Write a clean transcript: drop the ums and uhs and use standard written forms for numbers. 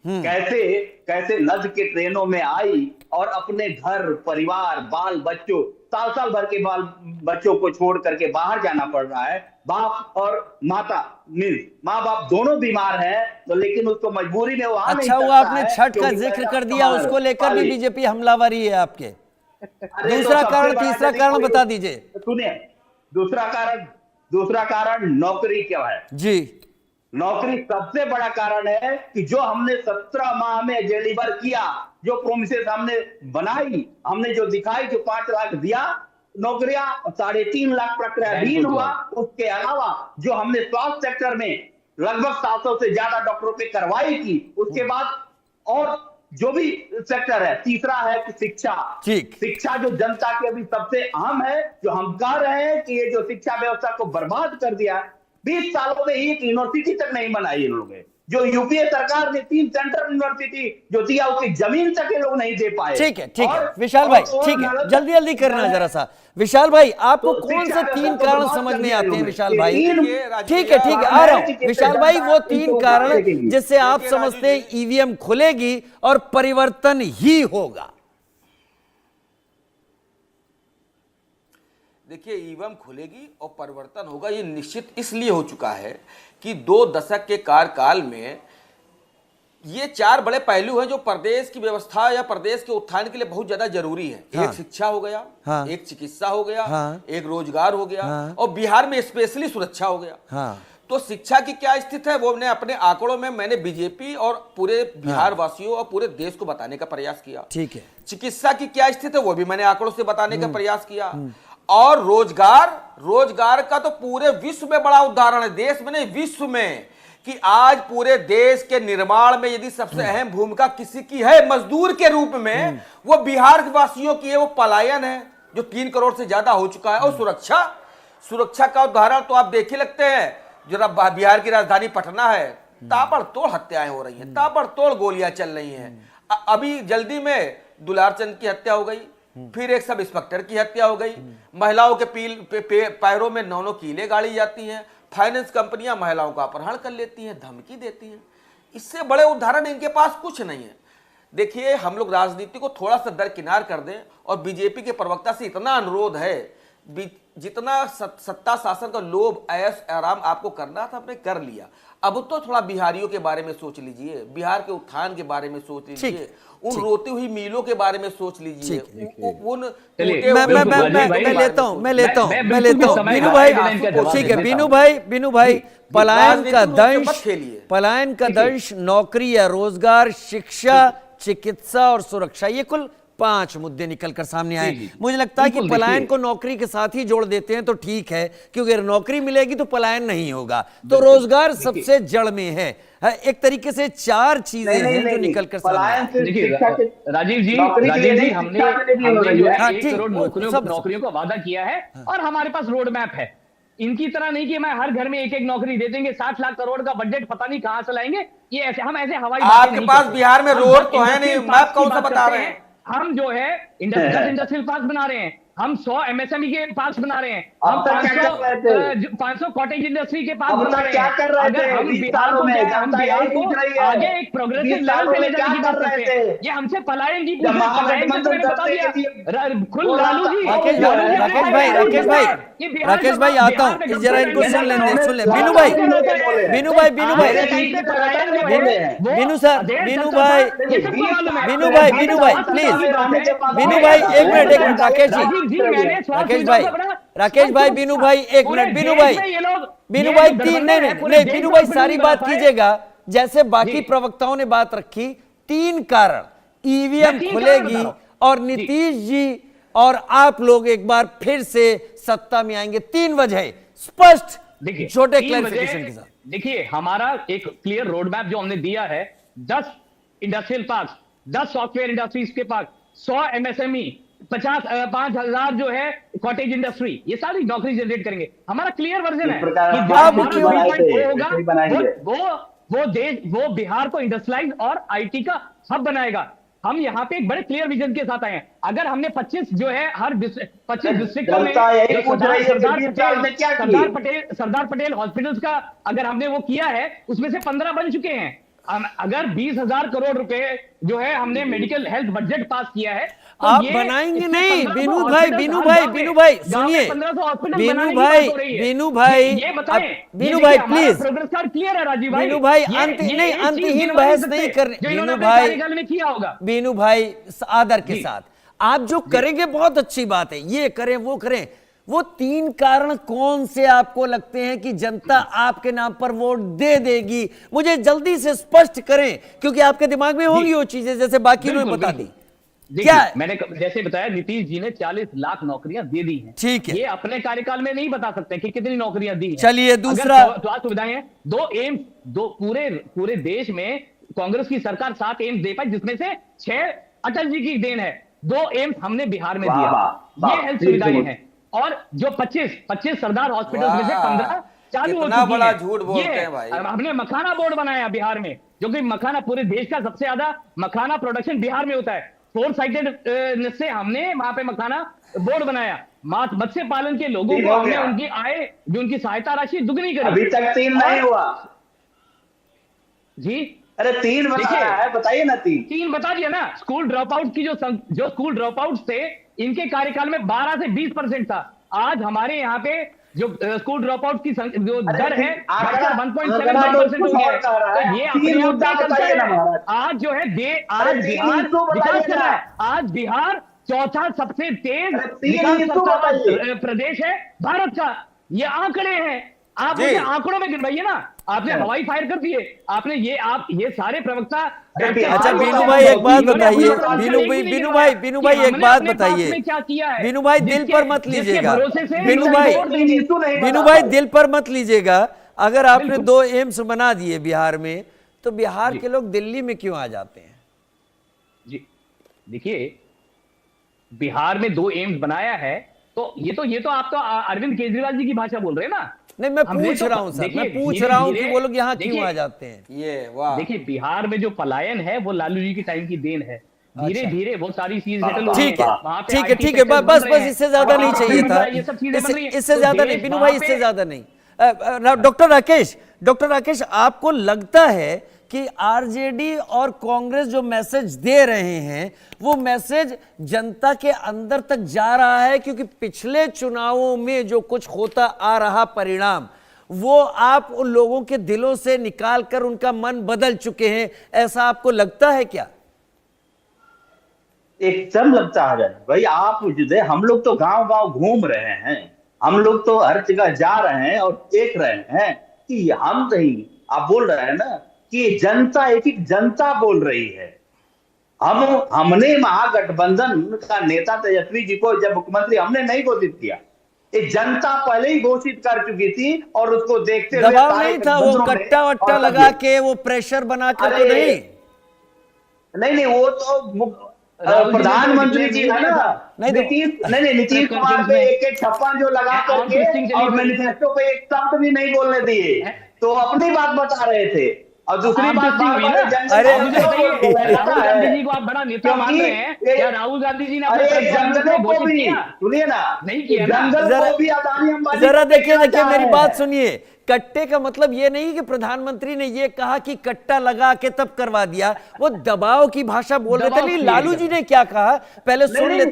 कैसे कैसे लद के ट्रेनों में आई और अपने घर परिवार बाल बच्चों, साल साल भर के बाल बच्चों को छोड़ करके बाहर जाना पड़ रहा है। बाप और माता मीन्स माँ बाप दोनों बीमार हैं, तो लेकिन उसको मजबूरी में वो आ नहीं अच्छा हुआ सकता आपने है छठ का क्योंकि जिक्र कर दिया, पैदा उसको लेकर भी पाली। बीजेपी हमलावरी है आपके। अरे तो दूसरा सबसे कारण, बड़ा तीसरा यदि कारण कोई, बता दीजिए। सुनिए, दूसरा कारण, दूसरा कारण नौकरी क्या है। जी। नौकरी सबसे बड़ा कारण है कि जो हमने 17 माह में डिलीवर किया, जो प्रोमिसेस हमने बनाई, हमने जो दिखाई, जो 5 लाख दिया नौकरियां, 3.5 लाख प्रक्रियाधीन हुआ। उसके अलावा जो हमने स्वास्थ्य सेक्टर में लगभग 700 से ज्यादा डॉक्टरों पे कार्रवाई की, उसके बाद और जो भी सेक्टर है, तीसरा है कि शिक्षा। ठीक। शिक्षा जो जनता की अभी सबसे अहम है, जो हम कह रहे हैं कि ये जो शिक्षा व्यवस्था को बर्बाद कर दिया, 20 सालों में एक यूनिवर्सिटी तक नहीं बनाई इन लोगों ने। जो यूपीए सरकार ने 3 सेंट्रल यूनिवर्सिटी जो दिया, उसकी जमीन तक ये लोग नहीं दे पाए। ठीक है, ठीक है और विशाल भाई, ठीक है, जल्दी जल्दी करना जरा सा। विशाल भाई, आपको तो कौन शिक्षा से व्यवस्था 3 को कारण बर्बाद समझ कर में दिया इन आते हैं लोगों ने। विशाल ये भाई? ठीक है, ठीक है, आ रहा हूं विशाल भाई। वो 3 कारण जिससे आप समझते हैं ईवीएम खुलेगी और परिवर्तन ही होगा। देखिए, ईवीएम खुलेगी और परिवर्तन होगा, ये निश्चित इसलिए हो चुका है कि 2 दशक के कार्यकाल में ये 4 बड़े पहलू हैं जो प्रदेश की व्यवस्था या प्रदेश के उत्थान के लिए बहुत ज्यादा जरूरी है। हाँ। एक शिक्षा हो गया, हाँ। एक चिकित्सा हो गया, हाँ। एक रोजगार हो गया, हाँ। और बिहार में स्पेशली सुरक्षा हो गया। हाँ। तो शिक्षा की क्या स्थिति है वो अपने आंकड़ों में मैंने बीजेपी और पूरे बिहार वासियों और पूरे देश को बताने का प्रयास किया। ठीक है। चिकित्सा की क्या स्थिति है वो भी मैंने आंकड़ों से बताने का प्रयास किया। और रोजगार का तो पूरे विश्व में बड़ा उदाहरण है, देश में नहीं विश्व में, कि आज पूरे देश के निर्माण में यदि सबसे अहम भूमिका किसी की है मजदूर के रूप में, वो बिहार वासियों की है, वो पलायन है जो 3 करोड़ से ज्यादा हो चुका है। और सुरक्षा का उदाहरण तो आप देख ही लगते हैं, जरा बिहार की राजधानी पटना है, ताबड़तोड़ हत्याएं हो रही हैं, ताबड़तोड़ गोलियां चल रही हैं। अभी जल्दी में दुलारचंद की हत्या हो गई, फिर एक सब इंस्पेक्टर की हत्या हो गई, महिलाओं के पैरों में 9 कीले गाड़ी जाती हैं, फाइनेंस कंपनियां महिलाओं का अपहरण कर लेती हैं, धमकी देती हैं। इससे बड़े उदाहरण इनके पास कुछ नहीं है। देखिए, हम लोग राजनीति को थोड़ा सा दरकिनार कर दें, और बीजेपी के प्रवक्ता से इतना अनुरोध है, जितना सत्ता शासन का लोभ ऐश आराम आपको करना था आपने कर लिया, अब तो थोड़ा बिहारियों के बारे में सोच लीजिए, बिहार के उत्थान के बारे में सोच लीजिए, उन रोती हुई मीलों के बारे में सोच लीजिए, उन मैं लेता हूं बीनू भाई। ठीक है बीनू भाई, पलायन का दंश नौकरी या रोजगार, शिक्षा, चिकित्सा और सुरक्षा, ये कुल 5 मुद्दे निकलकर सामने आए। मुझे लगता है कि पलायन को नौकरी के साथ ही जोड़ देते हैं तो ठीक है, क्योंकि अगर नौकरी मिलेगी तो पलायन नहीं होगा। तो रोजगार सबसे जड़ में है। एक तरीके से 4 चीजें हैं जो निकलकर सामने। देखिए राजीव जी, हमने जो है 1 करोड़ नौकरियों का वादा किया है, और हमारे पास रोड मैप है। इनकी तरह नहीं कि मैं हर घर में 1-1 नौकरी दे देंगे, 60 लाख करोड़ का बजट पता नहीं कहां से लाएंगे। ये ऐसे हम ऐसे हवाई आपके पास बिहार में रोड तो है नहीं, मैप कौन सा बता रहे हैं? हम जो है इंडस्ट्रियल पार्क बना रहे हैं, हम 100 एमएसएमई के पार्क बना रहे हैं, हम 500 कॉटेज इंडस्ट्री के पार्क बना रहे हैं। अगर हम बिहार को आगे एक प्रोग्रेसिव लेवल पे ले जाने की बात करते हैं, ये हमसे पलायन की पलायन से मैंने बता दिया। खुद लालू जी, राकेश भाई आता हूं, जरा इनको सुन ले बीनू भाई प्लीज, बीनू भाई एक मिनट राकेश भाई बीनू भाई एक मिनट, बीनू भाई 3 नहीं बीनू भाई सारी बात कीजिएगा जैसे बाकी प्रवक्ताओं ने बात रखी। 3 कारण ईवीएम खुलेगी और नीतीश जी और आप लोग एक बार फिर से सत्ता में आएंगे। 3 वजह स्पष्ट, छोटे क्लैरिफिकेशन के साथ। देखिए, हमारा एक क्लियर रोड मैप जो हमने दिया है, 10 इंडस्ट्रियल पार्क, 10 सॉफ्टवेयर इंडस्ट्रीज के पार्क, 100 एमएसएमई, 5,000 जो है कॉटेज इंडस्ट्री, ये सारी नौकरी जनरेट करेंगे। हमारा क्लियर वर्जन है कि वो बिहार को इंडस्ट्रियलाइज और आईटी का हब बनाएगा। हम यहाँ पे एक बड़े क्लियर विजन के साथ आए हैं। अगर हमने 25 जो है हर 25 डिस्ट्रिक्टों में सरदार पटेल हॉस्पिटल्स का अगर हमने वो किया है, उसमें से 15 बन चुके हैं। अगर 20,000 करोड़ रुपए जो है हमने मेडिकल हेल्थ बजट पास किया है, तो आप ये बनाएंगे इसमें नहीं 1500 बीनू भाई, हॉस्पिटल बीनू हर भाई, गांव में- बीनू भाई गांव में सुनिए, 1500 हॉस्पिटल बीनू बनाने की भाई, बात हो रही है। बीनू भाई, ये बताएं, बीनू ये भाई, देखिए, हमारा प्लीज। प्रोग्रेस कार्ड क्लियर है राजीव भाई। बीनू भाई, ये नहीं, एक चीज अंतहीन गिनवा बहस सकते नहीं हैं, करनी। जो इन्होंने बीनू अपने भाई, कार्यकाल में किया होगा। बीनू भाई, आदर के जी। साथ आप जो करेंगे बहुत अच्छी बात है, ये करें वो करें। वो 3 कारण कौन से आपको लगते हैं कि जनता आपके नाम पर वोट दे देगी? मुझे जल्दी से स्पष्ट करें, क्योंकि आपके दिमाग में होंगी वो चीजें जैसे बाकी ने बिल्कुल, बता दी। देखिए, क्या है? मैंने जैसे बताया, नीतीश जी ने 40 लाख नौकरियां दे दी हैं। ठीक है। ये अपने कार्यकाल में नहीं बता सकते कि कितनी नौकरियां दी हैं। चलिए, दूसरा- अगर स्वास्थ्य सुविधाएं हैं, 2 एम्स, पूरे देश में कांग्रेस की सरकार 7 एम्स दे पाई, जिसमें से 6 अटल जी की देन है। 2 एम्स हमने बिहार में वाह, दिया। वाह, ये वाह, हेल्थ ठीक सुविधाएं है। हैं। और जो 25 सरदार हॉस्पिटल में से वाह, 15 चालू हो कितना चुकी बड़ा हैं। झूठ बोलते ये हैं भाई। हमने मखाना बोर्ड बनाया बिहार में, जो कि मखाना पूरे देश का सबसे ज्यादा मखाना प्रोडक्शन बिहार में होता है। 4 साइटेड से हमने वहां पे मखाना बोर्ड बनाया। मत्स्य पालन के लोगों ठीक को हो हमने गया। उनकी आय, जो उनकी सहायता राशि दुगनी करी। अभी तक 3 नहीं हुआ। जी, अरे 3 बता देखिए, रहा है, बताइए ना 3। 3 बता दिया ना। स्कूल ड्रॉप आउट की जो स्कूल ड्रॉप आउट थे, इनके कार्यकाल में 12 से 20% था। आज हमारे यहाँ पे जो स्कूल ड्रॉप आउट की जो दर है, आंकड़ा 1.75% हो गया है। कह रहा है। तो ये 3 अपने आप मुद्दा में कल्चर बताइए ना है। महाराज। आज जो है आज अरे 3 बिहार इशू विकास बताइए कर रहा है। ना। आज बिहार चौथा सबसे तेज अरे 3 विकास इशू करता हुआ बताइए। प्रदेश है भारत का। ये आंकड़े हैं, आप जी। मुझे आंकड़ों में गिनवाइए ना। आपने हवाई फायर कर दिए, आपने ये सारे प्रवक्ता। अच्छा हाँ, बीनू हाँ, भाई एक बात इन्होंने बताइए, अपने पास बीनू एक भाई, भी नहीं बीनू गिनवाया भाई, बीनू कि भाई एक हमने बात अपने पास बताइए। में क्या किया है। बीनू भाई दिल पर मत जिसके लीजिएगा। भरोसे से बीनू लोग भाई, वोट देंगे। बीनू भाई दिल पर मत लीजिएगा। अगर आपने बिल्कुल। 2 एम्स बना दिए बिहार में, तो बिहार के लोग दिल्ली में क्यों आ जाते हैं? जी, देखिए, बिहार में 2 एम्स बनाया है, तो ये तो आप तो अरविंद केजरीवाल जी की भाषा बोल रहे हैं ना। नहीं, मैं हमने पूछ तो- रहा हूं सर, देखिए, मैं पूछ धीरे- रहा हूं कि धीरे- वो लोग यहाँ क्यों देखिए, आ जाते हैं? ये वाह, देखिए, बिहार में जो पलायन है वो लालू जी के टाइम की देन है। धीरे धीरे वो सारी चीज सेटल हो रही ठीक है, वहाँ पे ठीक है, IT ठीक है, सेक्टर बन बस रहे बस हैं। इससे ज्यादा नहीं वहाँ चाहिए पे था। ये सब चीजें बन रही हैं। इससे तो ज्यादा देश नहीं बीनू वहाँ भाई, इससे पे- ज्यादा नहीं। डॉक्टर राकेश, आपको लगता है कि आरजेडी और कांग्रेस जो मैसेज दे रहे हैं, वो मैसेज जनता के अंदर तक जा रहा है? क्योंकि पिछले चुनावों में जो कुछ होता आ रहा परिणाम, वो आप उन लोगों के दिलों से निकाल कर उनका मन बदल चुके हैं, ऐसा आपको लगता है क्या? एकदम लगता है भाई। आप जो हम लोग तो गांव गांव घूम रहे हैं, हम लोग तो हर जगह जा रहे हैं और देख रहे हैं कि हम नहीं, आप बोल रहे हैं ना कि जनता, एक जनता बोल रही है। हमने महागठबंधन का नेता तेजस्वी जी को जब मुख्यमंत्री हमने नहीं घोषित किया, ये जनता पहले ही घोषित कर चुकी थी। और उसको देखते हुए दबाव सारे नहीं था, वो गठबंधनों में कट्टा वट्टा और लगा के, वो प्रेशर बना कर तो अरे, नहीं। नहीं, वो तो प्रधानमंत्री जी है ना। नहीं तो- नीतीश कुमार पे 156 जो लगा करके और मैनिफेस्टो पे एक शब्द भी नहीं बोलने दिए, तो अपनी बात बता रहे थे। और दूसरी बात, अरे, मुझे बताइए, राहुल गांधी जी को आप बड़ा नेता मान रहे हैं क्या? राहुल गांधी जी ने अपने अरे प्रेस कॉन्फ्रेंस जंगलों में को घोषित भी किया? सुनिए ना, नहीं किया ना। जंगल को भी अदानी अंबानी जरा को देखिए देना देखिए, चाह मेरी रहे बात हैं। सुनिए। कट्टे का मतलब ये नहीं कि प्रधानमंत्री ने ये कहा कि कट्टा लगा के तब करवा दिया, वो दबाव की भाषा बोल रहे थे। दबाव नहीं, create लालू कर जी ने क्या कहा, पहले सुन नहीं, लेते।